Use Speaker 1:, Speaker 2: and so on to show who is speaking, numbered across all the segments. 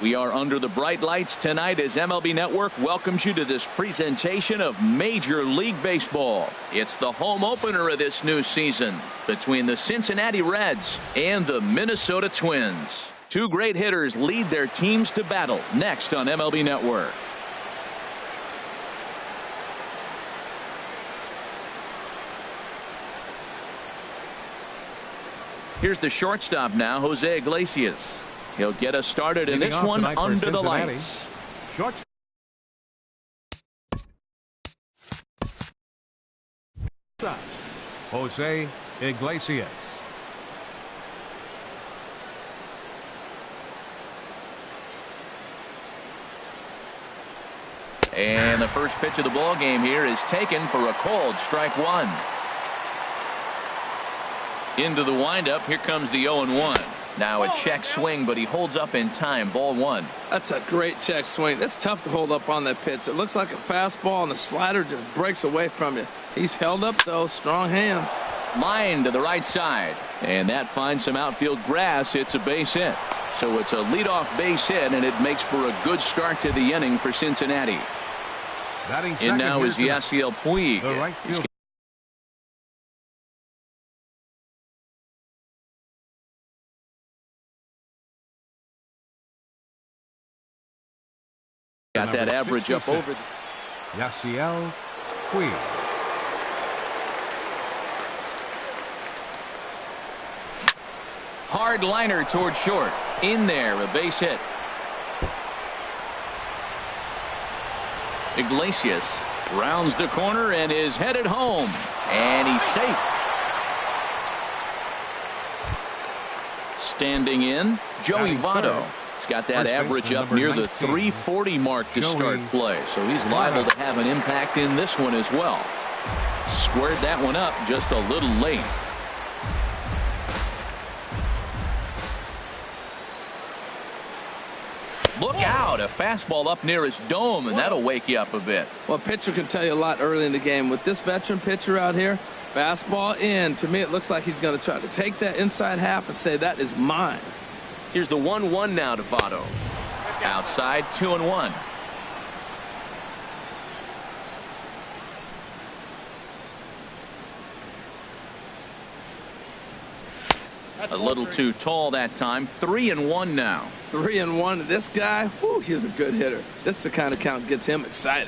Speaker 1: We are under the bright lights tonight as MLB Network welcomes you to this presentation of Major League Baseball. It's the home opener of this new season between the Cincinnati Reds and the Minnesota Twins. Two great hitters lead their teams to battle next on MLB Network. Here's the shortstop now, Jose Iglesias. He'll get us started in this one under the lights.
Speaker 2: Shortstop. Jose Iglesias.
Speaker 1: And the first pitch of the ball game here is taken for a called strike one. Into the windup. Here comes the 0-1. Now a check swing, but he holds up in time. Ball one.
Speaker 3: That's a great check swing. That's tough to hold up on that pitch. It looks like a fastball, and the slider just breaks away from you. He's held up, though. Strong hands.
Speaker 1: Line to the right side. And that finds some outfield grass. It's a base hit. So it's a leadoff base hit, and it makes for a good start to the inning for Cincinnati. And now is Yasiel Puig. Got that average up over.
Speaker 2: Yasiel Puig.
Speaker 1: Hard liner toward short. In there, a base hit. Iglesias rounds the corner and is headed home. And he's safe. Standing in, Joey Votto. He's got that average up near the 340 mark to start play, so he's liable to have an impact in this one as well. Squared that one up just a little late. Look out, a fastball up near his dome, and that'll wake you up a bit.
Speaker 3: Well, a pitcher can tell you a lot early in the game. With this veteran pitcher out here, fastball in. To me, it looks like he's going to try to take that inside half and say, that is mine.
Speaker 1: Here's the 1-1 now to Votto. Outside, 2-1. A little too tall that time. 3-1 now.
Speaker 3: 3-1. This guy, whew, he's a good hitter. This is the kind of count that gets him excited.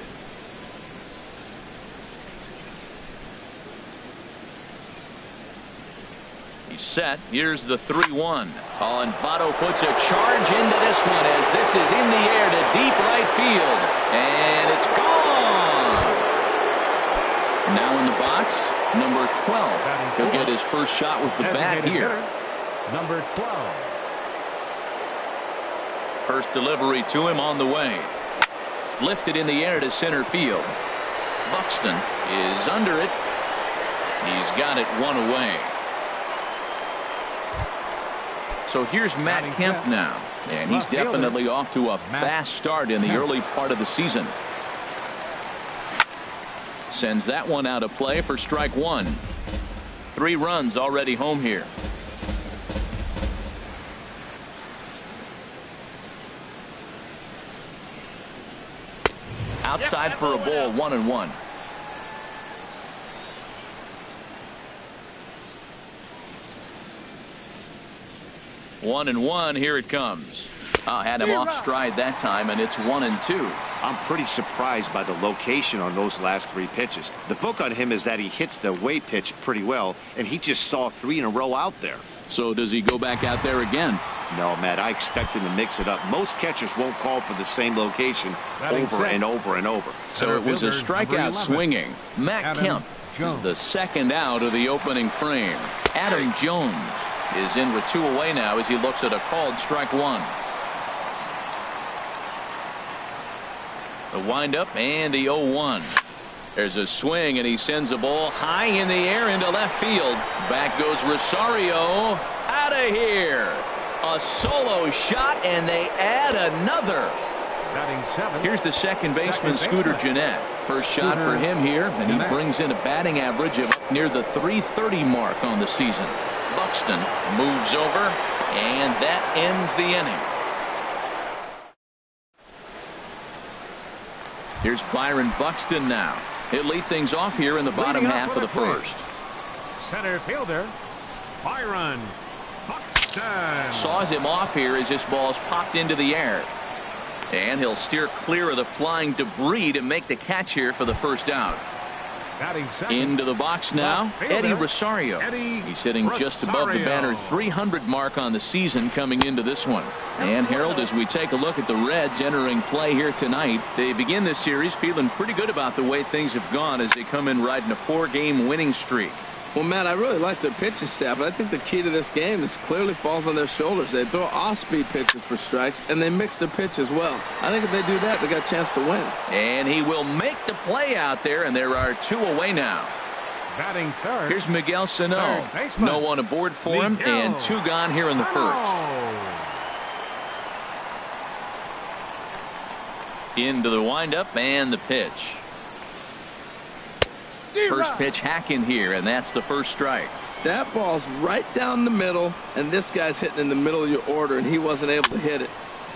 Speaker 1: Set. Here's the 3-1. And Votto puts a charge into this one as this is in the air to deep right field. And it's gone. Now in the box, number 12. He'll get his first shot with the bat here.
Speaker 2: Number 12.
Speaker 1: First delivery to him on the way. Lifted in the air to center field. Buxton is under it. He's got it one away. So here's Matt Kemp now, and he's definitely off to a fast start in the early part of the season. Sends that one out of play for strike one. 3 runs already home here. Outside for a ball, 1-1. 1-1. Here it comes. Had him off stride that time, and it's 1-2.
Speaker 4: I'm pretty surprised by the location on those last 3 pitches. The book on him is that he hits the way pitch pretty well, and he just saw 3 in a row out there.
Speaker 1: So does he go back out there again?
Speaker 4: No, Matt, I expect him to mix it up. Most catchers won't call for the same location over and over and over.
Speaker 1: So it was a strikeout swinging. Matt Kemp is the second out of the opening frame. Adam Jones is in with 2 away now as he looks at a called strike one. The windup and the 0-1. There's a swing and he sends a ball high in the air into left field. Back goes Rosario. Out of here. A solo shot and they add another. Here's the second baseman, Scooter Gennett. First shot for him here, and he brings in a batting average of up near the 330 mark on the season. Buxton moves over, and that ends the inning. Here's Byron Buxton now. He'll lead things off here in the bottom half of the first.
Speaker 2: Center fielder, Byron Buxton.
Speaker 1: Saws him off here as this ball's popped into the air. And he'll steer clear of the flying debris to make the catch here for the first out. Into the box now, Eddie Rosario. He's hitting just above the banner 300 mark on the season coming into this one. And Harold, as we take a look at the Reds entering play here tonight, they begin this series feeling pretty good about the way things have gone as they come in riding a 4-game winning streak.
Speaker 3: Well, Matt, I really like their pitching staff, but I think the key to this game is clearly falls on their shoulders. They throw off-speed pitches for strikes, and they mix the pitch as well. I think if they do that, they got a chance to win.
Speaker 1: And he will make the play out there, and there are 2 away now.
Speaker 2: Batting third.
Speaker 1: Here's Miguel Sano. No one aboard for him, and 2 gone here in the first. Into the windup and the pitch. First pitch hack in here, and that's the first strike.
Speaker 3: That ball's right down the middle, and this guy's hitting in the middle of your order, and he wasn't able to hit it.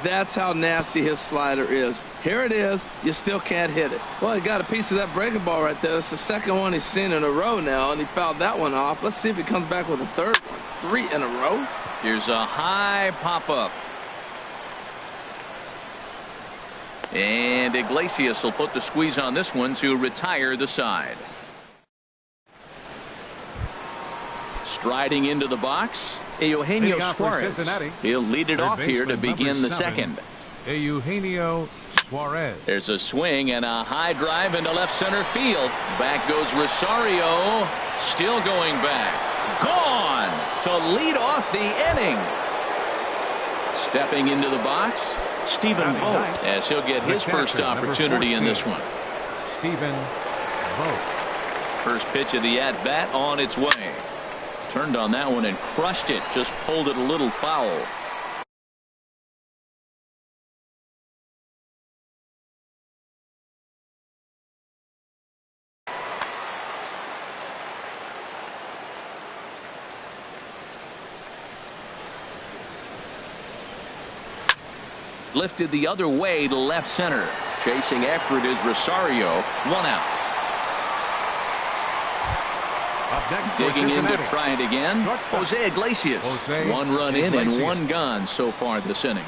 Speaker 3: That's how nasty his slider is. Here it is. You still can't hit it. Well, he got a piece of that breaking ball right there. That's the second one he's seen in a row now, and he fouled that one off. Let's see if he comes back with a third one. 3 in a row.
Speaker 1: Here's a high pop-up. And Iglesias will put the squeeze on this one to retire the side. Striding into the box, Eugenio Suarez. He'll lead it off here to begin the second.
Speaker 2: Eugenio Suarez.
Speaker 1: There's a swing and a high drive into left center field. Back goes Rosario. Still going back. Gone to lead off the inning. Stepping into the box, Stephen Vogt, as he'll get his first opportunity in this one.
Speaker 2: Stephen Vogt.
Speaker 1: First pitch of the at-bat on its way. Turned on that one and crushed it. Just pulled it a little foul. Lifted the other way to left center. Chasing after it is Rosario. 1 out. Digging in to try it again, Jose Iglesias. 1 run in and 1 gone so far this inning.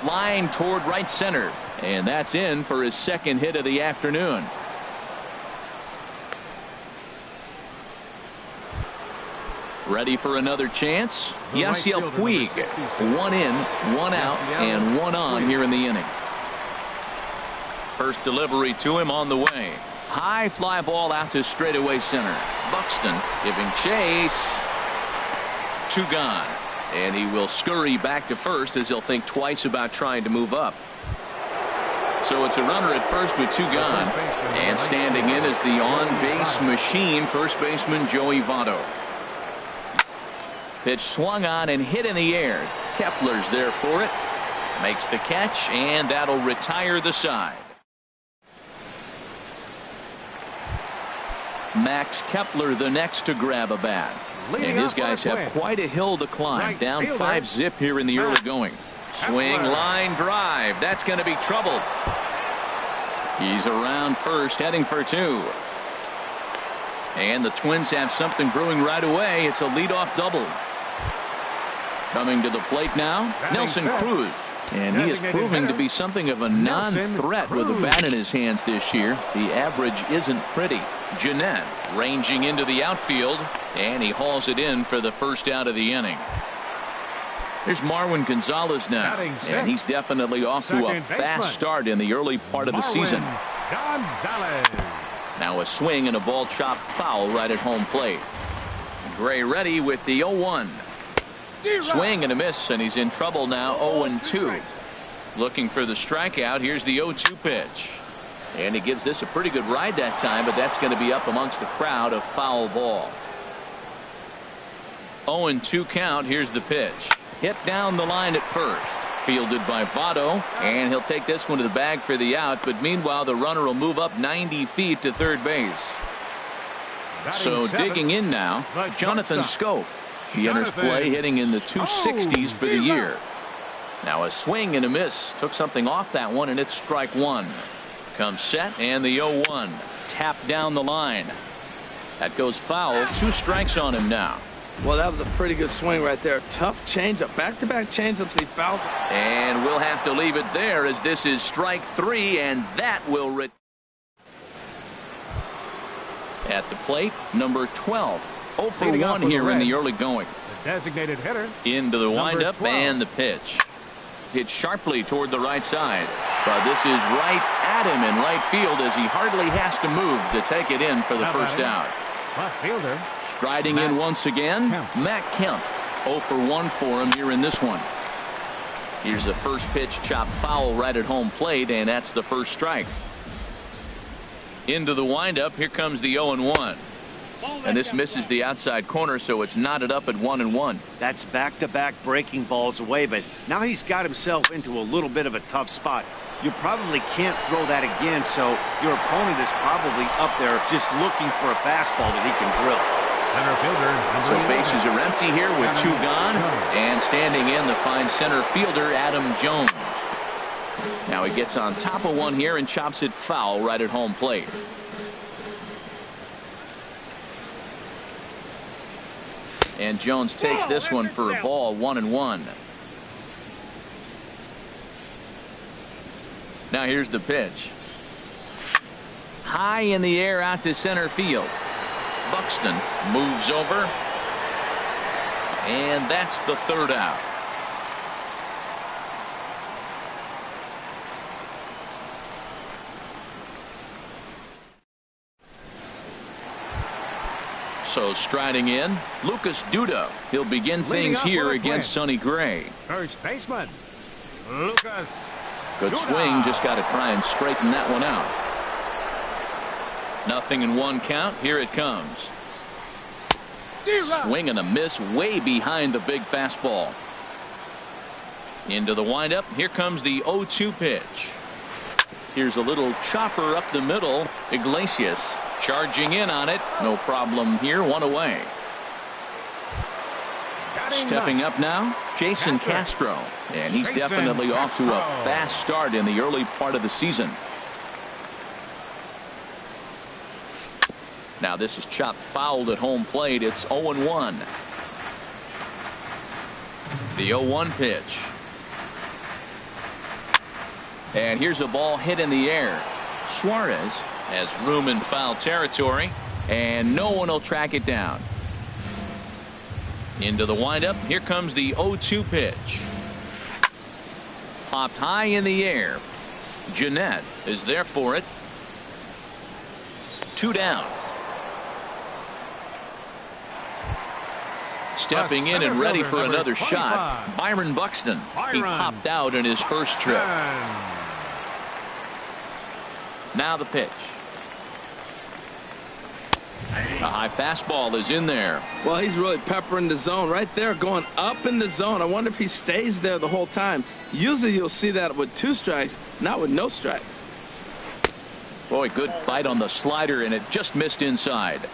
Speaker 1: Line toward right center, and that's in for his second hit of the afternoon. Ready for another chance? Yasiel Puig. 1 in, 1 out, and 1 on here in the inning. First delivery to him on the way. High fly ball out to straightaway center. Buxton giving chase. 2 gone. And he will scurry back to first as he'll think twice about trying to move up. So it's a runner at first with 2 gone. And standing in is the on-base machine, first baseman Joey Votto. Pitch swung on and hit in the air. Kepler's there for it. Makes the catch, and that'll retire the side. Max Kepler the next to grab a bat. And his guys have quite a hill to climb. Down 5-zip here in the early going. Swing, line drive. That's going to be trouble. He's around first, heading for 2. And the Twins have something brewing right away. It's a leadoff double. Coming to the plate now, Nelson Cruz. And he is proving to be something of a non-threat with a bat in his hands this year. The average isn't pretty. Jeanette ranging into the outfield, and he hauls it in for the first out of the inning. There's Marwin Gonzalez now, and he's definitely off to a fast start in the early part of the season. Now a swing and a ball chopped foul right at home plate. Gray ready with the 0-1. Swing and a miss, and he's in trouble now. 0-2. Looking for the strikeout. Here's the 0-2 pitch. And he gives this a pretty good ride that time, but that's going to be up amongst the crowd. A foul ball. 0-2 count. Here's the pitch. Hit down the line at first. Fielded by Votto, and he'll take this one to the bag for the out, but meanwhile the runner will move up 90 feet to third base. So digging in now, Jonathan Scope. He enters play hitting in the 260s for the year. Now a swing and a miss. Took something off that one, and it's strike 1. Comes set and the 0-1. Tap down the line. That goes foul. 2 strikes on him now.
Speaker 3: Well, that was a pretty good swing right there. Tough changeup. Back-to-back changeups. He fouled.
Speaker 1: And we'll have to leave it there as this is strike 3, and that will at the plate, number 12. 0 for 1 here in the early going.
Speaker 2: The designated hitter.
Speaker 1: Into the windup and the pitch. Hit sharply toward the right side. But this is right at him in right field as he hardly has to move to take it in for the first out.
Speaker 2: Left fielder.
Speaker 1: Striding in once again, Matt Kemp. 0 for 1 for him here in this one. Here's the first pitch, chopped foul right at home plate, and that's the first strike. Into the windup, here comes the 0-1. And this misses the outside corner, so it's knotted up at 1-1.
Speaker 4: That's back-to-back breaking balls away, but now he's got himself into a little bit of a tough spot. You probably can't throw that again, so your opponent is probably up there just looking for a fastball that he can drill.
Speaker 2: Center fielder.
Speaker 1: So bases are empty here with 2 gone, and standing in the fine center fielder Adam Jones. Now he gets on top of one here and chops it foul right at home plate. And Jones takes this one for a ball. 1-1. Now here's the pitch. High in the air out to center field. Buxton moves over. And that's the third out. So striding in, Lucas Duda. He'll begin things here against Sonny Gray.
Speaker 2: First baseman, Lucas.
Speaker 1: Good swing, just got to try and straighten that one out. 0-1 count. Here it comes. Swing and a miss way behind the big fastball. Into the windup. Here comes the 0-2 pitch. Here's a little chopper up the middle. Iglesias charging in on it. No problem here. 1 away. Stepping up now, Jason Castro. And he's definitely off to a fast start in the early part of the season. Now this is chopped fouled at home plate. It's 0-1. The 0-1 pitch. And here's a ball hit in the air. Suarez has room in foul territory, and no one will track it down. Into the windup. Here comes the 0-2 pitch. Popped high in the air. Jeanette is there for it. 2 down. Stepping in and ready for another shot, Byron Buxton. He popped out in his first trip. Now the pitch. A high fastball is in there.
Speaker 3: Well, he's really peppering the zone right there, going up in the zone. I wonder if he stays there the whole time. Usually you'll see that with 2 strikes, not with no strikes.
Speaker 1: Boy, good bite on the slider, and it just missed inside.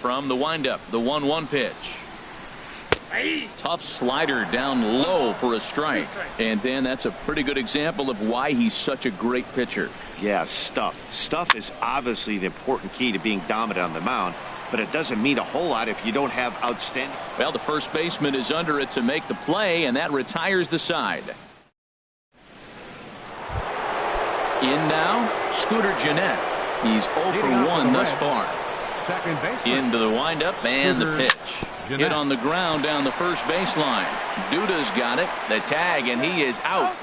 Speaker 1: From the windup, the 1-1 pitch. Tough slider down low for a strike. And then that's a pretty good example of why he's such a great pitcher.
Speaker 4: Yeah, stuff. Stuff is obviously the important key to being dominant on the mound, but it doesn't mean a whole lot if you don't have outstanding.
Speaker 1: Well, the first baseman is under it to make the play, and that retires the side. In now, Scooter Jeanette. He's 0 for 1 thus far. Into the windup and the pitch. Hit on the ground down the first baseline. Duda's got it. The tag, and he is out.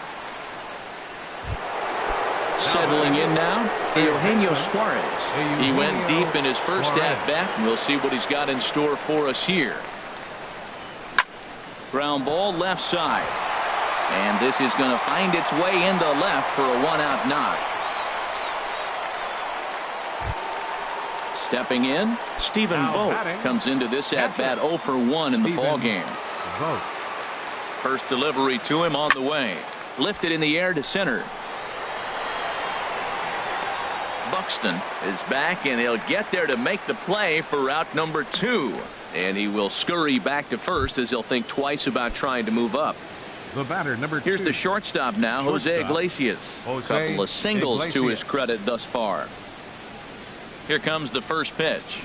Speaker 1: Settling in now, Eugenio Suarez. He went deep in his first at-bat, and we'll see what he's got in store for us here. Ground ball left side. And this is going to find its way into left for a 1-out knock. Stepping in, Stephen Vogt comes into this at-bat 0 for 1 in the ballgame. First delivery to him on the way. Lifted in the air to center. Buxton is back, and he'll get there to make the play for out number 2. And he will scurry back to first as he'll think twice about trying to move up.
Speaker 2: The batter, number 2.
Speaker 1: Here's the shortstop now, Jose
Speaker 2: Shortstop.
Speaker 1: Iglesias.
Speaker 2: Jose
Speaker 1: Couple of singles to his
Speaker 2: Iglesias.
Speaker 1: credit thus far. Here comes the first pitch.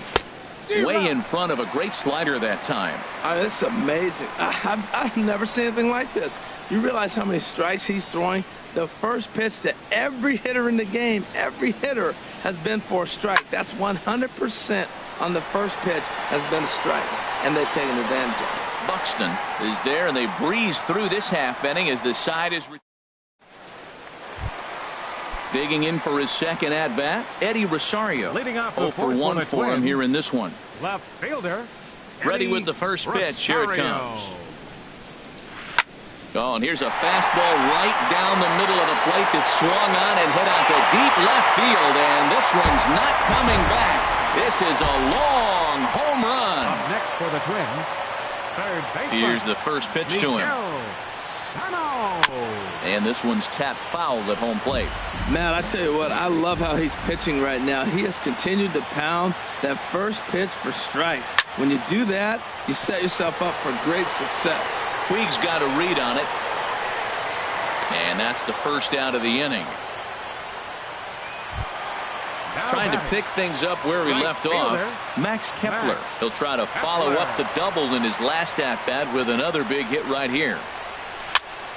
Speaker 1: Way in front of a great slider that time.
Speaker 3: It's amazing. I've never seen anything like this. You realize how many strikes he's throwing? The first pitch to every hitter in the game, every hitter has been for a strike. That's 100% on the first pitch has been a strike, and they've taken advantage of it.
Speaker 1: Buxton is there, and they breeze through this half inning as the side is digging in for his second at bat. Eddie Rosario.
Speaker 2: Leading off the
Speaker 1: 0 for 1
Speaker 2: fourth
Speaker 1: for him
Speaker 2: Twins.
Speaker 1: here in this one.
Speaker 2: Left fielder.
Speaker 1: Ready
Speaker 2: Eddie
Speaker 1: with the first pitch. Here it
Speaker 2: Rosario.
Speaker 1: comes. Oh, and here's a fastball right down the middle of the plate that swung on and hit out to deep left field, and this one's not coming back. This is a long home run.
Speaker 2: Up next for the Twins, third baseman.
Speaker 1: Here's the first pitch to him.
Speaker 2: Miguel Sano.
Speaker 1: And this one's tapped foul at home plate.
Speaker 3: Man, I tell you what, I love how he's pitching right now. He has continued to pound that first pitch for strikes. When you do that, you set yourself up for great success.
Speaker 1: Puig's got a read on it. And that's the first out of the inning.
Speaker 2: Now
Speaker 1: Trying to
Speaker 2: batting.
Speaker 1: pick things up where he
Speaker 2: Right
Speaker 1: left
Speaker 2: fielder,
Speaker 1: off. Max Kepler.
Speaker 2: Max
Speaker 1: He'll try to follow
Speaker 2: Kepler.
Speaker 1: up the double in his last at-bat with another big hit right here.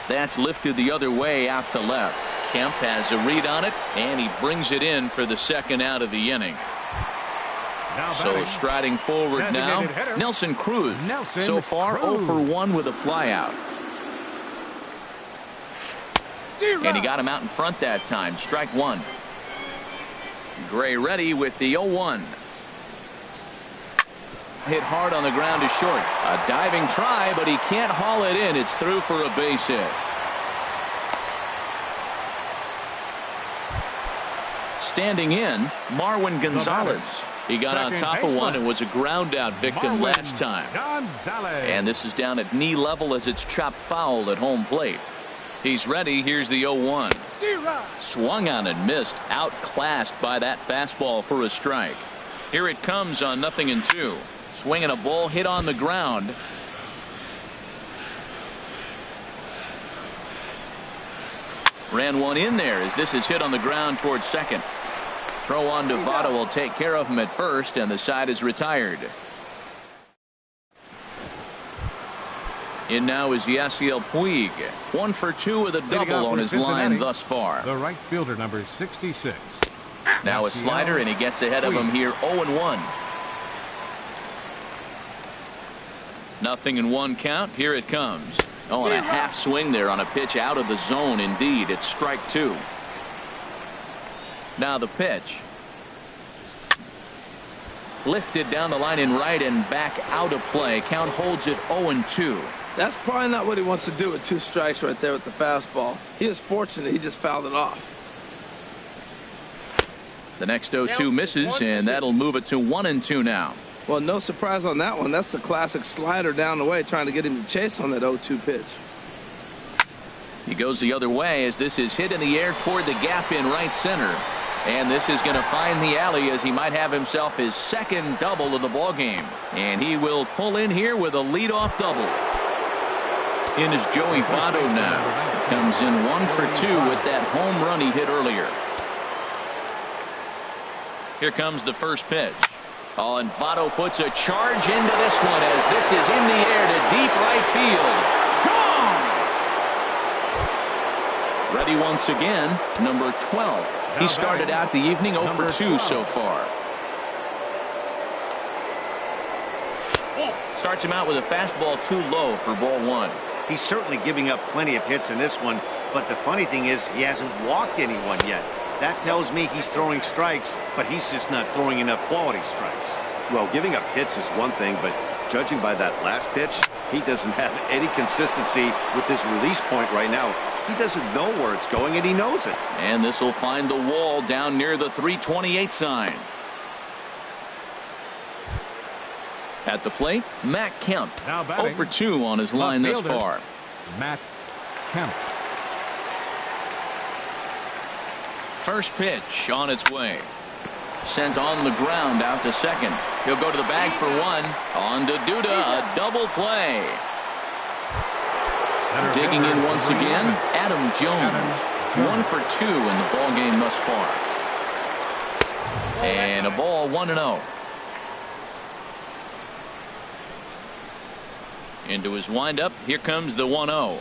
Speaker 1: That's lifted the other way out to left. Kemp has a read on it, and he brings it in for the second out of the inning.
Speaker 2: Now
Speaker 1: So
Speaker 2: batting.
Speaker 1: striding forward now,
Speaker 2: Designated hitter.
Speaker 1: Nelson Cruz.
Speaker 2: Nelson
Speaker 1: So far,
Speaker 2: Cruz.
Speaker 1: 0 for 1 with a flyout. And he got him out in front that time. Strike one. Gray ready with the 0-1. Hit hard on the ground to short. A diving try, but he can't haul it in. It's through for a base hit. Standing in, Marwin Gonzalez. He got on
Speaker 2: Second
Speaker 1: top of one
Speaker 2: baseman.
Speaker 1: and was a ground out victim
Speaker 2: Marwin
Speaker 1: last time.
Speaker 2: Gonzalez.
Speaker 1: And this is down at knee level as it's chopped foul at home plate. He's ready. Here's the 0-1. Swung on and missed. Outclassed by that fastball for a strike. Here it comes on 0-2. Swinging a ball hit on the ground. Ran one in there as this is hit on the ground towards second. Throw on to Votto will take care of him at first, and the side is retired. In now is Yasiel Puig. 1 for 2 with a
Speaker 2: Leading
Speaker 1: double
Speaker 2: off
Speaker 1: on
Speaker 2: for
Speaker 1: his
Speaker 2: Cincinnati,
Speaker 1: line thus far.
Speaker 2: The right fielder, number 66.
Speaker 1: Now a slider, and he gets ahead of him here. 0-1. 0-1 count. Here it comes. Oh, and a half swing there on a pitch out of the zone. Indeed, it's strike two. Now the pitch. Lifted down the line in right and back out of play. Count holds it 0-2.
Speaker 3: That's probably not what he wants to do with 2 strikes right there with the fastball. He is fortunate he just fouled it off.
Speaker 1: The next 0-2 misses, and that'll move it to 1-2 now.
Speaker 3: Well, no surprise on that one. That's the classic slider down the way, trying to get him to chase on that 0-2 pitch.
Speaker 1: He goes the other way as this is hit in the air toward the gap in right center. And this is going to find the alley as he might have himself his second double of the ball game. And he will pull in here with a leadoff double. In is Joey Votto now. Comes in 1 for 2 with that home run he hit earlier. Here comes the first pitch. Oh, and Votto puts a charge into this one as this is in the air to deep right field. Gone! Ready once again, number 12. He started out the evening 0 for 2 so far. Starts him out with a fastball too low for ball one.
Speaker 4: He's certainly giving up plenty of hits in this one, but the funny thing is he hasn't walked anyone yet. That tells me he's throwing strikes, but he's just not throwing enough quality strikes.
Speaker 5: Well, giving up hits is one thing, but judging by that last pitch, he doesn't have any consistency with his release point right now. He doesn't know where it's going, and he knows it.
Speaker 1: And this will find the wall down near the 328 sign. At the plate, Matt Kemp.
Speaker 2: Now batting,
Speaker 1: 0 for 2 on his line thus
Speaker 2: fielder,
Speaker 1: far.
Speaker 2: Matt Kemp.
Speaker 1: First pitch on its way. Sent on the ground out to second. He'll go to the bag for one. On to Duda, a double play. Digging in once again, Adam Jones. 1 for 2 in the ball game thus far. And a ball 1-0. Into his windup. Here comes the 1-0.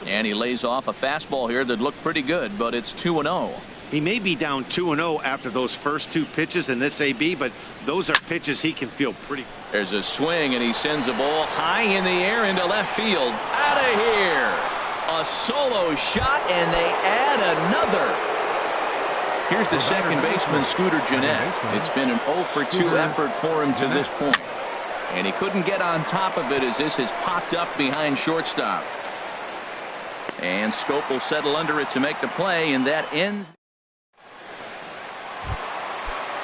Speaker 1: And he lays off a fastball here that looked pretty good, but it's 2-0.
Speaker 5: He may be down 2-0 after those first 2 pitches in this AB, but those are pitches he can feel pretty.
Speaker 1: There's a swing, and he sends a ball high in the air into left field. Out of here. A solo shot, and they add another. Here's the second baseman, Scooter Gennett. It's been an 0 for 2 effort for him to this point. And he couldn't get on top of it as this has popped up behind shortstop. And Scope will settle under it to make the play, and that ends.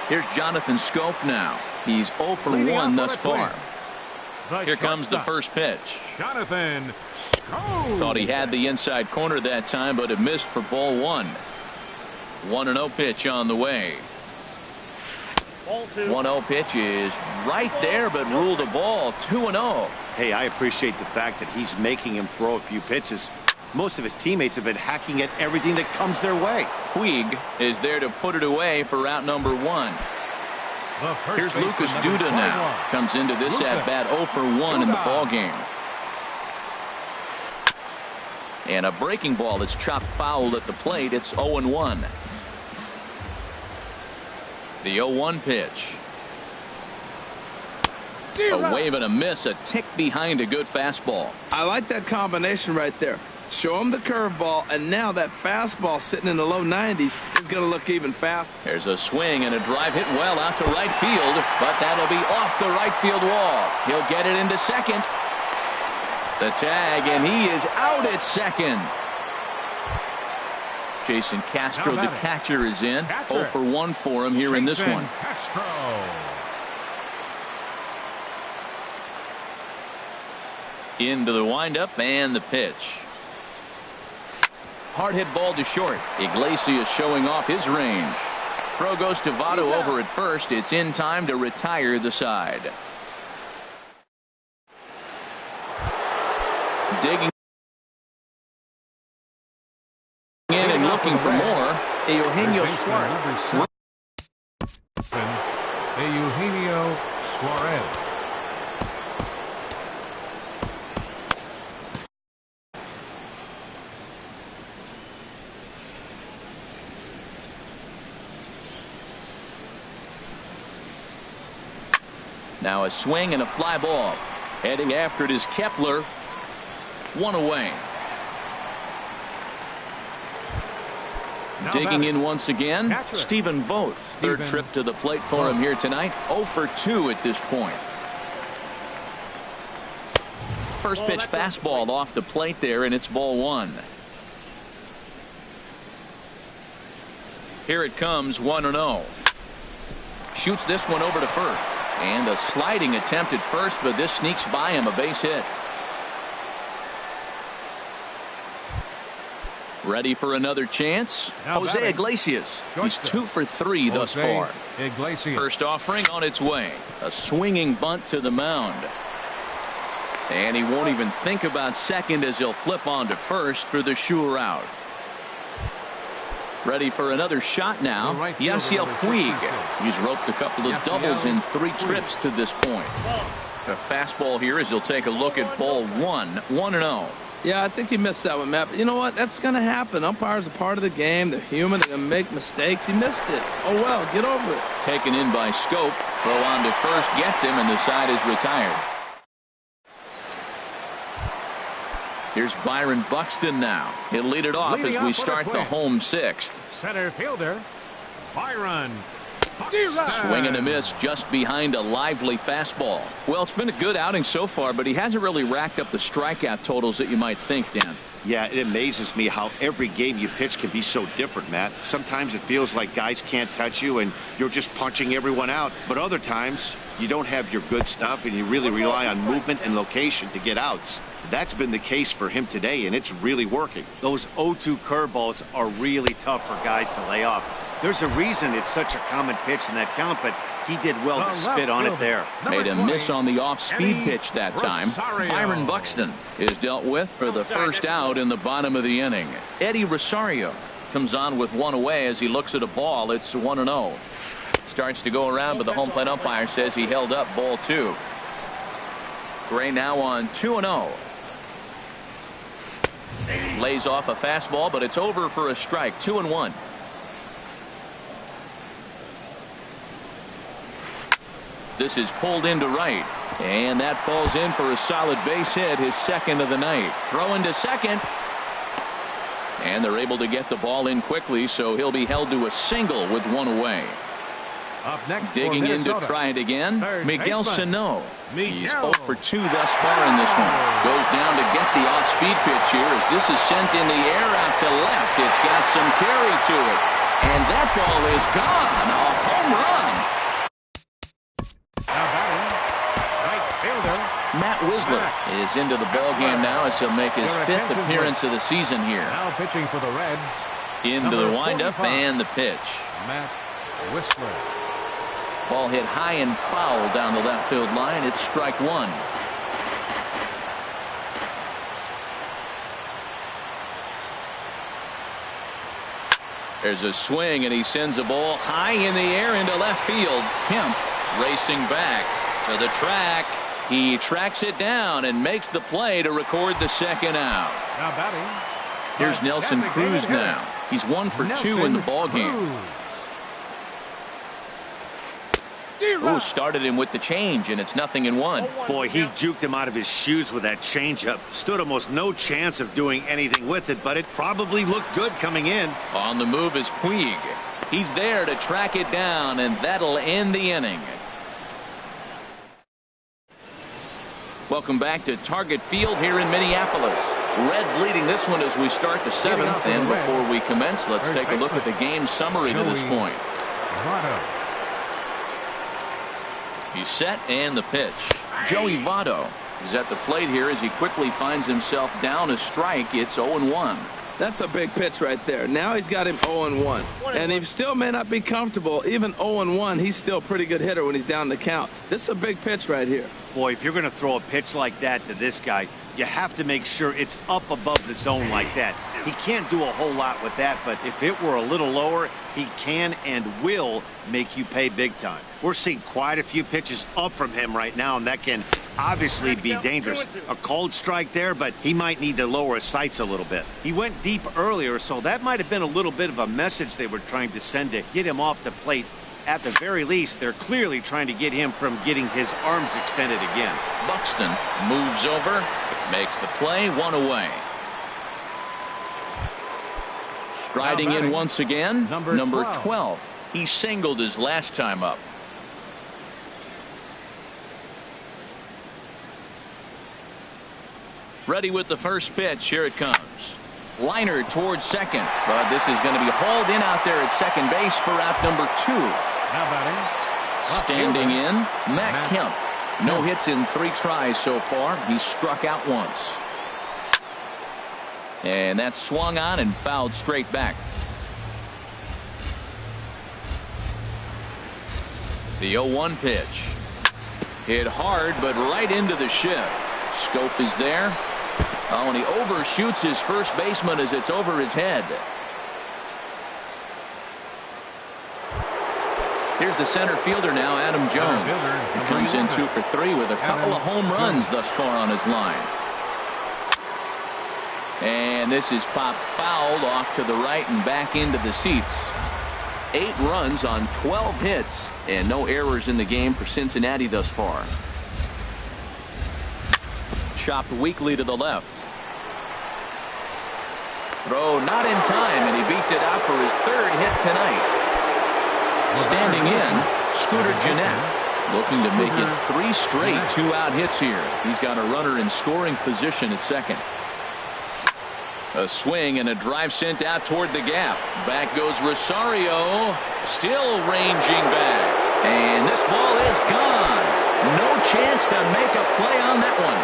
Speaker 1: Here's Jonathan Scope now. He's 0 for 1 thus far. Here comes the first pitch.
Speaker 2: Jonathan Scope.
Speaker 1: Thought he had the inside corner that time, but it missed for ball 1. 1-0 pitch on the way. 1-0 pitch is right there, but ruled a ball. 2-0.
Speaker 5: Hey, I appreciate the fact that he's making him throw a few pitches. Most of his teammates have been hacking at everything that comes their way.
Speaker 1: Puig is there to put it away for route number 1. Here's Lucas Duda now. Comes into this at-bat 0 for 1 in the ball game. And a breaking ball that's chopped foul at the plate. It's 0-1. The 0-1 pitch. A wave and a miss, a tick behind a good fastball.
Speaker 3: I like that combination right there. Show him the curveball, and now that fastball sitting in the low 90s is going to look even faster.
Speaker 1: There's a swing and a drive hit well out to right field, but that'll be off the right field wall. He'll get it into second. The tag, and he is out at second. Jason Castro, the catcher, is in. 0 for 1 for him here in this one. Into the windup and the pitch. Hard hit ball to short. Iglesias showing off his range. Throw goes to Votto over at first. It's in time to retire the side. Digging in and looking for more. Eugenio Suarez.
Speaker 2: Eugenio Suarez.
Speaker 1: Now a swing and a fly ball. Heading after it is Kepler. 1 away. Digging in once again, Stephen Vogt. Third trip to the plate for him here tonight. 0 for 2 at this point. First pitch fastball off the plate there, and it's ball 1. Here it comes, 1-0. Shoots this one over to first. And a sliding attempt at first, but this sneaks by him, a base hit. Ready for another chance? Jose Iglesias. He's 2 for 3 thus far. First offering on its way. A swinging bunt to the mound. And he won't even think about second as he'll flip on to first for the sure out. Ready for another shot now. Yasiel Puig. He's roped a couple of doubles in 3 trips to this point. A fastball here as he'll take a look at ball 1. 1-0.
Speaker 3: Yeah, I think he missed that one, Matt. But you know what? That's going to happen. Umpires are part of the game. They're human. They're going to make mistakes. He missed it. Oh, well, get over it.
Speaker 1: Taken in by Scope. Throw on to first. Gets him, and the side is retired. Here's Byron Buxton now. He'll lead it off as we start the home 6th.
Speaker 2: Center fielder, Byron.
Speaker 1: Swing and a miss just behind a lively fastball. Well, it's been a good outing so far, but he hasn't really racked up the strikeout totals that you might think, Dan.
Speaker 5: Yeah, it amazes me how every game you pitch can be so different, Matt. Sometimes it feels like guys can't touch you and you're just punching everyone out. But other times you don't have your good stuff and you really rely on movement and location to get outs. That's been the case for him today, and it's really working.
Speaker 4: Those 0-2 curveballs are really tough for guys to lay off. There's a reason it's such a common pitch in that count, but he did well to spit on it there.
Speaker 1: Made a miss on the off-speed pitch that time. Byron Buxton is dealt with for the first out in the bottom of the inning. Eddie Rosario comes on with one away as he looks at a ball. It's 1-0. Starts to go around, but the home plate umpire says he held up ball 2. Gray now on 2-0. Lays off a fastball, but it's over for a strike. 2-1. This is pulled into right, and that falls in for a solid base hit, his second of the night. Throw into second, and they're able to get the ball in quickly, so he'll be held to a single with one away.
Speaker 2: Up next,
Speaker 1: digging in to try it again, Miguel Sano. He's 0 for 2 thus far in this one. Goes down to get the off-speed pitch here as this is sent in the air out to left. It's got some carry to it, and that ball is gone. A home run.
Speaker 2: Now batting, right fielder.
Speaker 1: Matt Wisler is into the ball game now as he'll make his 5th appearance of the season here.
Speaker 2: Now pitching for the Reds.
Speaker 1: Into the windup and the pitch.
Speaker 2: Matt Wisler.
Speaker 1: Ball hit high and foul down the left field line. It's strike 1. There's a swing, and he sends a ball high in the air into left field. Kemp racing back to the track. He tracks it down and makes the play to record the second out.
Speaker 2: Now batting.
Speaker 1: Here's Nelson Cruz now. He's 1 for 2 in the ball game. Ooh, started him with the change, and it's 0-1.
Speaker 4: Boy, he juked him out of his shoes with that changeup. Stood almost no chance of doing anything with it, but it probably looked good coming in.
Speaker 1: On the move is Puig. He's there to track it down, and that'll end the inning. Welcome back to Target Field here in Minneapolis. Reds leading this one as we start the 7th, and before we commence, let's take a look at the game summary to this point. He's set, and the pitch. Joey Votto is at the plate here as he quickly finds himself down a strike. It's 0-1.
Speaker 3: That's a big pitch right there. Now he's got him 0-1. And he still may not be comfortable. Even 0-1, he's still a pretty good hitter when he's down the count. This is a big pitch right here.
Speaker 4: Boy, if you're going to throw a pitch like that to this guy, you have to make sure it's up above the zone like that. He can't do a whole lot with that, but if it were a little lower, he can and will make you pay big time. We're seeing quite a few pitches up from him right now, and that can obviously be dangerous. A cold strike there, but he might need to lower his sights a little bit. He went deep earlier, so that might have been a little bit of a message they were trying to send to get him off the plate. At the very least, they're clearly trying to get him from getting his arms extended again.
Speaker 1: Buxton moves over, makes the play, 1 away. Striding in once again, number 12. He singled his last time up. Ready with the first pitch. Here it comes. Liner towards second, but this is going to be hauled in out there at second base for out number 2.
Speaker 2: Now batting.
Speaker 1: Standing in, Matt Kemp. No hits in 3 tries so far. He struck out once. And that swung on and fouled straight back. The 0-1 pitch. Hit hard, but right into the shift. Scope is there. Oh, and he overshoots his first baseman as it's over his head. Here's the center fielder now, Adam Jones. He comes in 2 for 3 with a couple of home runs thus far on his line. And this is popped fouled off to the right and back into the seats. 8 runs on 12 hits and no errors in the game for Cincinnati thus far. Chopped weakly to the left. Throw not in time, and he beats it out for his 3rd hit tonight. Standing in, Scooter Gennett, looking to make it 3 straight 2-out hits here. He's got a runner in scoring position at second. A swing and a drive sent out toward the gap. Back goes Rosario, still ranging back. And this ball is gone. No chance to make a play on that one.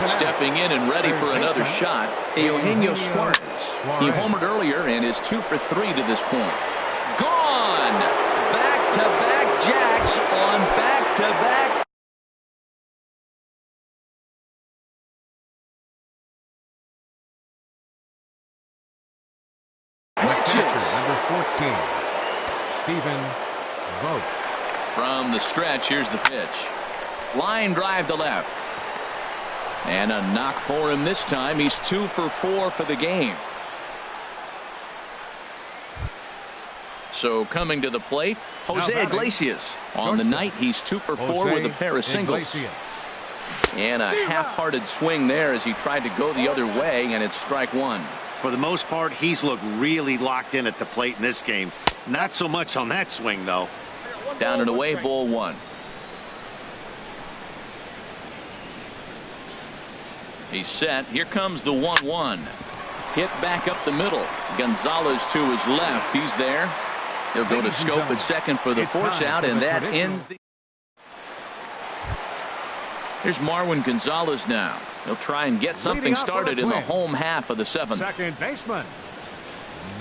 Speaker 1: Stepping in and ready for another shot, Eugenio Suarez. He homered earlier and is 2 for 3 to this point. Gone! Back-to-back jacks on back-to-back.
Speaker 2: Number 14, Stephen Vogt.
Speaker 1: From the stretch, here's the pitch. Line drive to left. And a knock for him this time. He's 2 for 4 for the game. So coming to the plate, Jose Iglesias. On the night, he's 2 for 4 with a pair of singles. And a half-hearted swing there as he tried to go the other way, and it's strike one.
Speaker 4: For the most part, he's looked really locked in at the plate in this game. Not so much on that swing, though.
Speaker 1: Down and away, ball one. He's set. Here comes the 1-1. Hit back up the middle. Gonzalez to his left. He's there. He'll go to Scope at second for the force out, and that ends the... Here's Marwin Gonzalez now. He'll try and get something started in the home half of the seventh.
Speaker 2: Second baseman,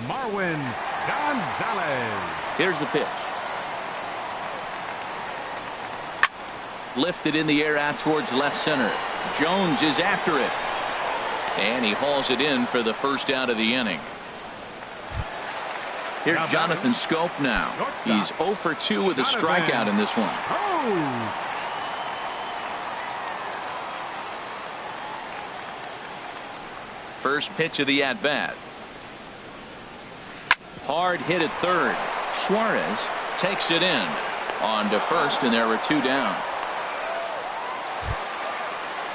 Speaker 2: Marwin Gonzalez.
Speaker 1: Here's the pitch. Lifted in the air out towards left center. Jones is after it. And he hauls it in for the first out of the inning. Here's Jonathan Scope now. He's 0 for 2 with a strikeout in this one.
Speaker 2: Oh.
Speaker 1: First pitch of the at-bat. Hard hit at third. Suarez takes it in. On to first, and there were 2 down.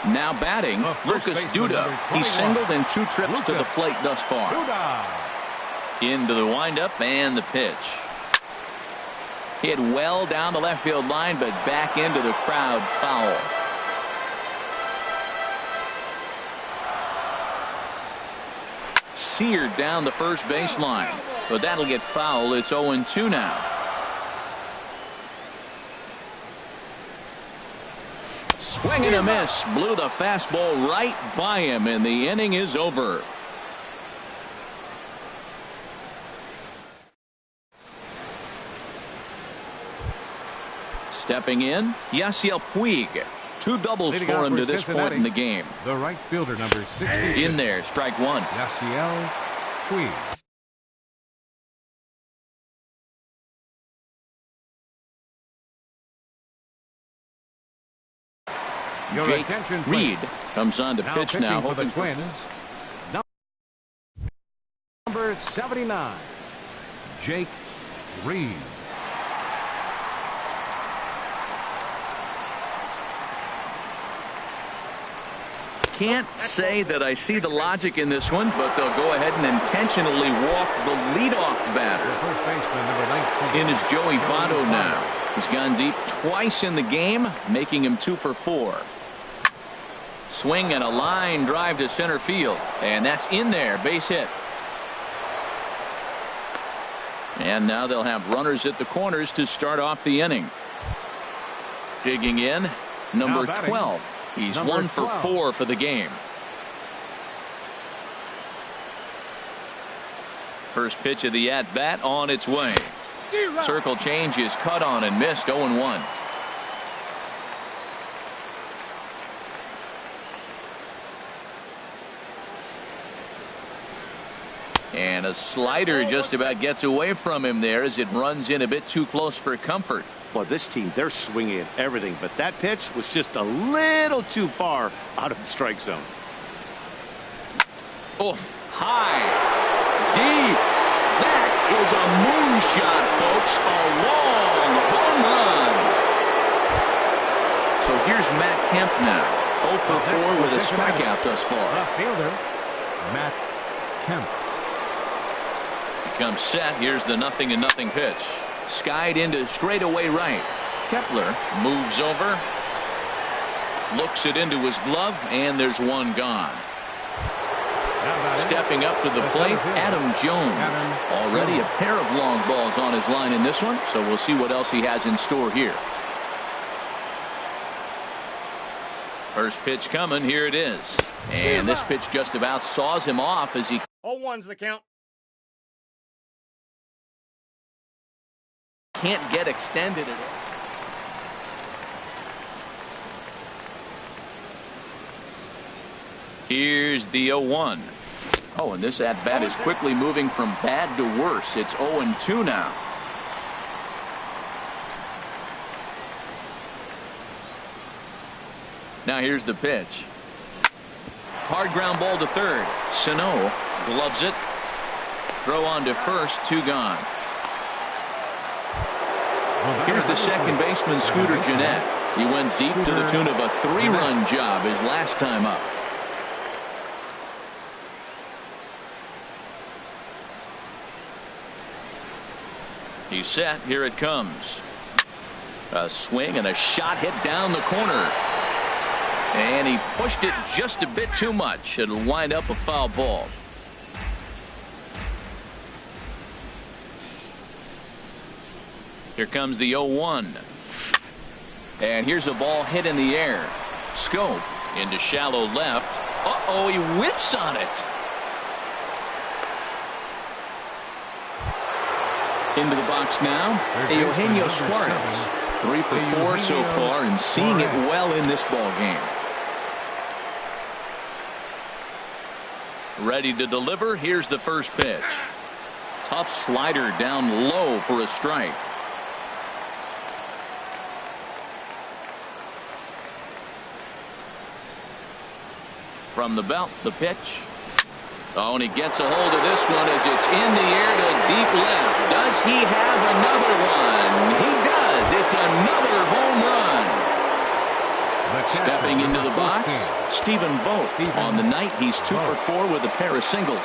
Speaker 1: Now batting, Lucas Duda. He's singled in 2 trips to the plate thus far. Into the windup and the pitch. Hit well down the left field line, but back into the crowd, foul. Seared down the first baseline, but that'll get foul. It's 0-2 now. Swing and a miss. Blew the fastball right by him, and the inning is over. Stepping in, Yasiel Puig. 2 doubles for him to this point in the game.
Speaker 2: The right fielder, number 60.
Speaker 1: In there, strike one.
Speaker 2: Yasiel Puig.
Speaker 1: Jake Reed comes on to pitch now.
Speaker 2: For the Twins, number 79, Jake Reed.
Speaker 1: Can't say that I see the logic in this one, but they'll go ahead and intentionally walk the leadoff batter.
Speaker 2: First baseman, number 19.
Speaker 1: In is Joey Votto now. He's gone deep twice in the game, making him 2 for 4. Swing and a line drive to center field, and that's in there, base hit. And now they'll have runners at the corners to start off the inning. Digging in, number 12. He's 1 for 4 for the game. First pitch of the at-bat on its way. Circle change is cut on and missed. 0-1. And a slider just about gets away from him there as it runs in a bit too close for comfort.
Speaker 4: Well, this team, they're swinging at everything, but that pitch was just a little too far out of the strike zone.
Speaker 1: Oh, high, deep. That is a moonshot, folks. A long home run. So here's Matt Kemp now. 0 for 4 with a strikeout thus far.
Speaker 2: Left fielder, Matt Kemp.
Speaker 1: He comes set. Here's the 0-0 pitch. Skied into straightaway right. Kepler moves over, looks it into his glove, and there's one gone. Stepping up to the plate, Adam Jones. Already a pair of long balls on his line in this one, so we'll see what else he has in store here. First pitch coming. Here it is. And this pitch just about saws him off as he
Speaker 6: 0-1's the count.
Speaker 1: can't get extended at all. Here's the 0-1. Oh, and this at-bat is quickly moving from bad to worse. It's 0-2 now. Now here's the pitch. Hard ground ball to third. Sano gloves it. Throw on to first, 2 gone. Here's the second baseman, Scooter Gennett. He went deep to the tune of a 3-run job his last time up. He's set. Here it comes. A swing and a shot hit down the corner. And he pushed it just a bit too much. It'll wind up a foul ball. Here comes the 0-1. And here's a ball hit in the air. Scope into shallow left. Uh-oh, he whiffs on it. Into the box now, Eugenio Suarez. 3 for 4 so far and seeing it well in this ball game. Ready to deliver. Here's the first pitch. Tough slider down low for a strike. From the belt, the pitch. Oh, and he gets a hold of this one as it's in the air to deep left. Does he have another one? He does. It's another home run. Stepping into the box, Stephen Vogt. On the night, he's 2 for 4 with a pair of singles.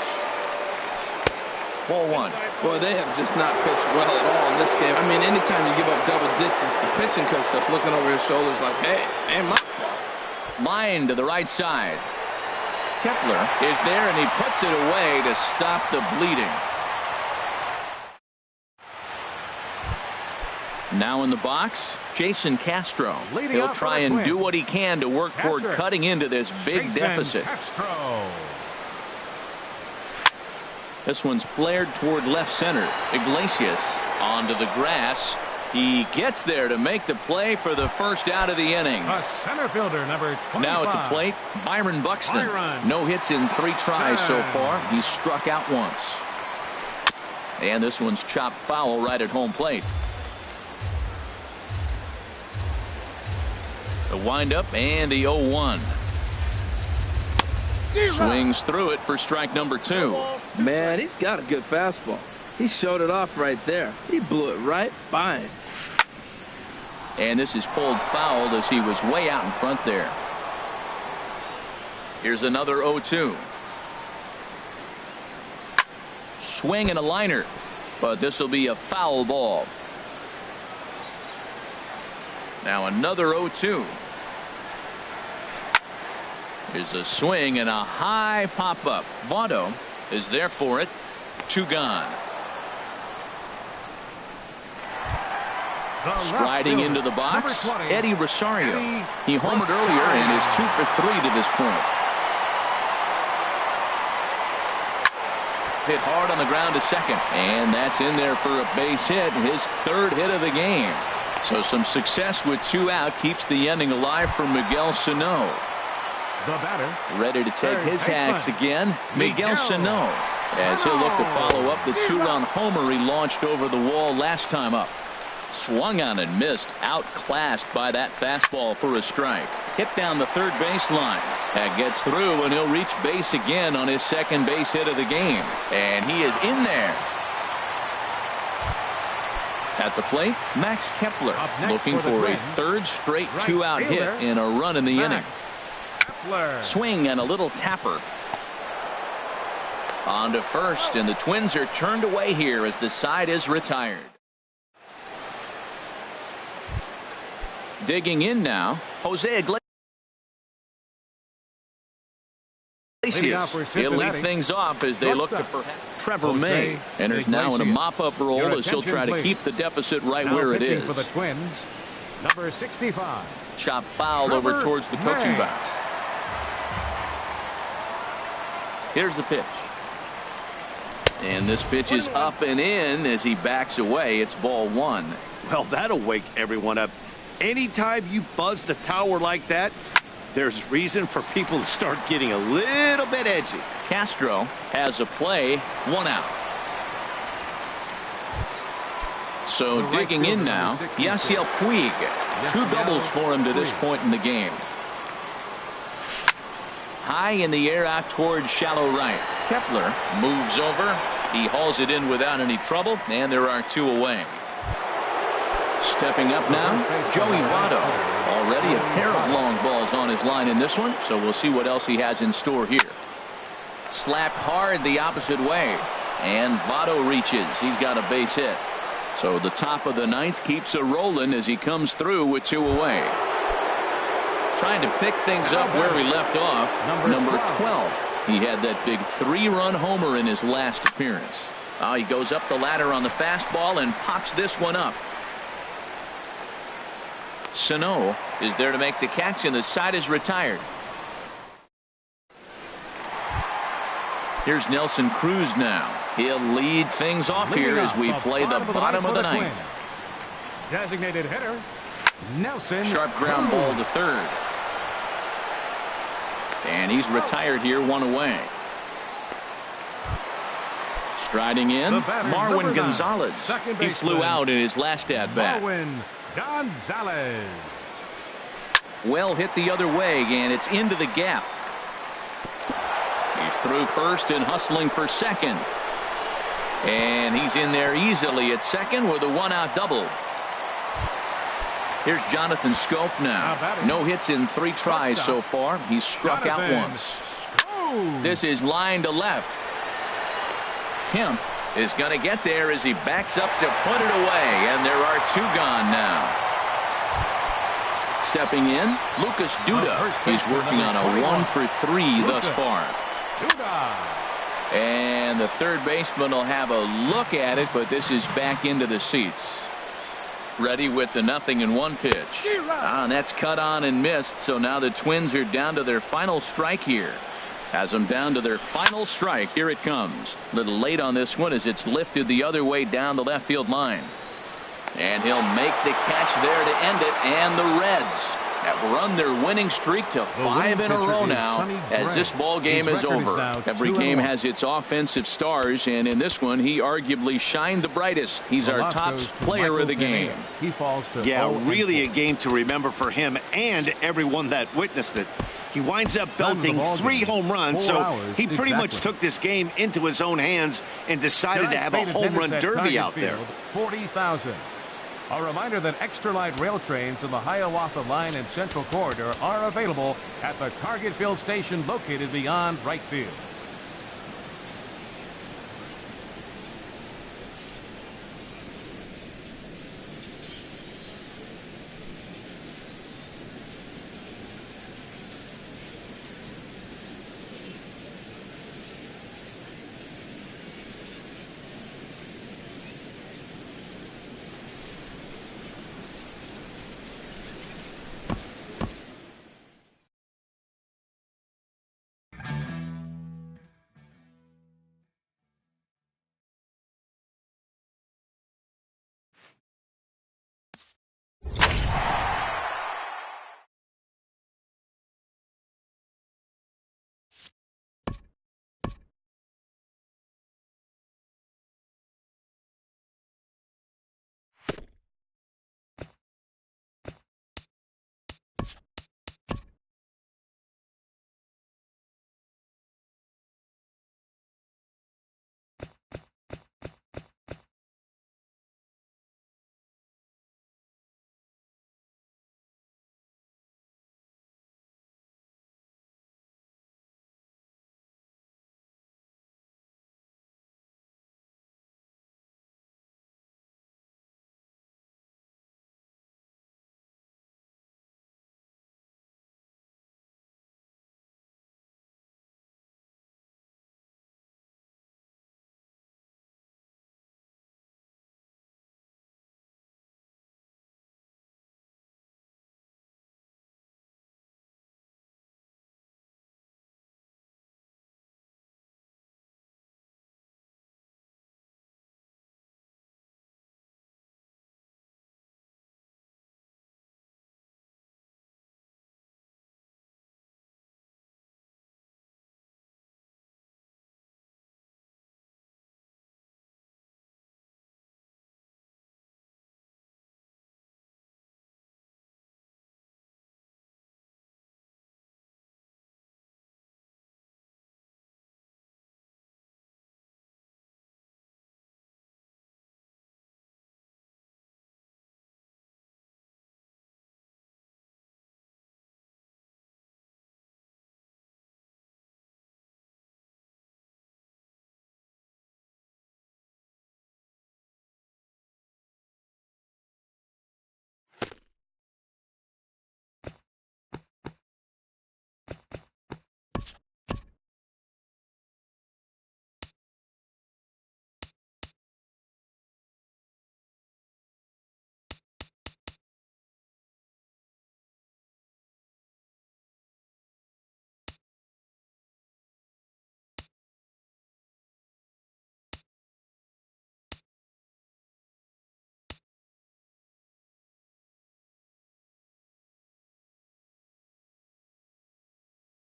Speaker 1: Ball 1.
Speaker 3: Boy, they have just not pitched well at all in this game. I mean, anytime you give up double digits, the pitching coach stuff looking over his shoulders like, hey, ain't my fault.
Speaker 1: Line to the right side. Kepler is there, and he puts it away to stop the bleeding. Now in the box, Jason Castro. He'll try and do what he can to work toward cutting into this big deficit. This one's flared toward left center. Iglesias onto the grass. He gets there to make the play for the first out of the inning.
Speaker 2: A center fielder, number 25.
Speaker 1: Now at the plate, Byron Buxton. No hits in 3 tries so far. He's struck out once. And this one's chopped foul right at home plate. The windup and the 0-1. Swings through it for strike number 2.
Speaker 3: Man, he's got a good fastball. He showed it off right there. He blew it right by him.
Speaker 1: And this is pulled foul as he was way out in front there. Here's another 0-2. Swing and a liner. But this will be a foul ball. Now another 0-2. Here's a swing and a high pop-up. Votto is there for it. 2 gone. Striding into the box, Eddie Rosario. He homered earlier and is 2 for 3 to this point. Hit hard on the ground to second, and that's in there for a base hit, his 3rd hit of the game. So some success with 2 out keeps the inning alive for Miguel Sano.
Speaker 2: The batter,
Speaker 1: ready to take his hacks again, Miguel Sano, as he'll look to follow up the 2-run homer he launched over the wall last time up. Swung on and missed, outclassed by that fastball for a strike. Hit down the third baseline. That gets through, and he'll reach base again on his 2nd base hit of the game. And he is in there. At the plate, Max Kepler looking for a 3rd straight 2-out hit and a run in the inning. Swing and a little tapper. On to first, and the Twins are turned away here as the side is retired. Digging in now, Jose Iglesias. He'll lead things off as they look to perhaps Trevor May enters now in a mop-up role as he'll try to keep the deficit right where it is.
Speaker 2: For the Twins, number 65.
Speaker 1: Chop foul over towards the coaching box. Here's the pitch. And this pitch is up and in as he backs away. It's ball one.
Speaker 5: Well, that'll wake everyone up. Anytime you buzz the tower like that, there's reason for people to start getting a little bit edgy.
Speaker 1: Castro has a play, 1 out. So digging in now, Yasiel Puig. 2 doubles for him to this point in the game. High in the air out towards shallow right. Kepler moves over. He hauls it in without any trouble, and there are 2 away. Stepping up now, Joey Votto. Already a pair of long balls on his line in this one, so we'll see what else he has in store here. Slapped hard the opposite way, and Votto reaches. He's got a base hit. So the top of the 9th keeps a rolling as he comes through with 2 away. Trying to pick things up where he left off. Number 12. He had that big 3-run homer in his last appearance. He goes up the ladder on the fastball and pops this one up. Sano is there to make the catch, and the side is retired. Here's Nelson Cruz now. He'll lead things off here as we play the bottom of the 9th.
Speaker 2: Designated hitter, Nelson.
Speaker 1: Sharp ground ball to third. And he's retired here, 1 away. Striding in, Marwin Gonzalez. He flew out in his last at-bat.
Speaker 2: Marwin Gonzalez.
Speaker 1: Well hit the other way, and it's into the gap. He's through first and hustling for second. And he's in there easily at second with a 1-out double. Here's Jonathan Scope now. No hits in 3 tries so far. He's struck out once. This is line to left. Kemp is going to get there as he backs up to put it away, and there are 2 gone now. Stepping in, Lucas Duda. He's working on a 1 for 3 thus far. And the third baseman will have a look at it, but this is back into the seats. Ready with the 0-1 pitch. And that's cut on and missed, so now the Twins are down to their final strike here. Has them down to their final strike. Here it comes. A little late on this one as it's lifted the other way down the left field line. And he'll make the catch there to end it. And the Reds have run their winning streak to 5 in a row now as this ball game is over. Every game has its offensive stars, and in this one he arguably shined the brightest. He's our top player of the game.
Speaker 5: Yeah, really a game to remember for him and everyone that witnessed it. He winds up belting 3 home runs, so he pretty much took this game into his own hands and decided to have a home run derby out there.
Speaker 2: 40,000. A reminder that extra light rail trains in the Hiawatha Line and Central Corridor are available at the Target Field station located beyond right field.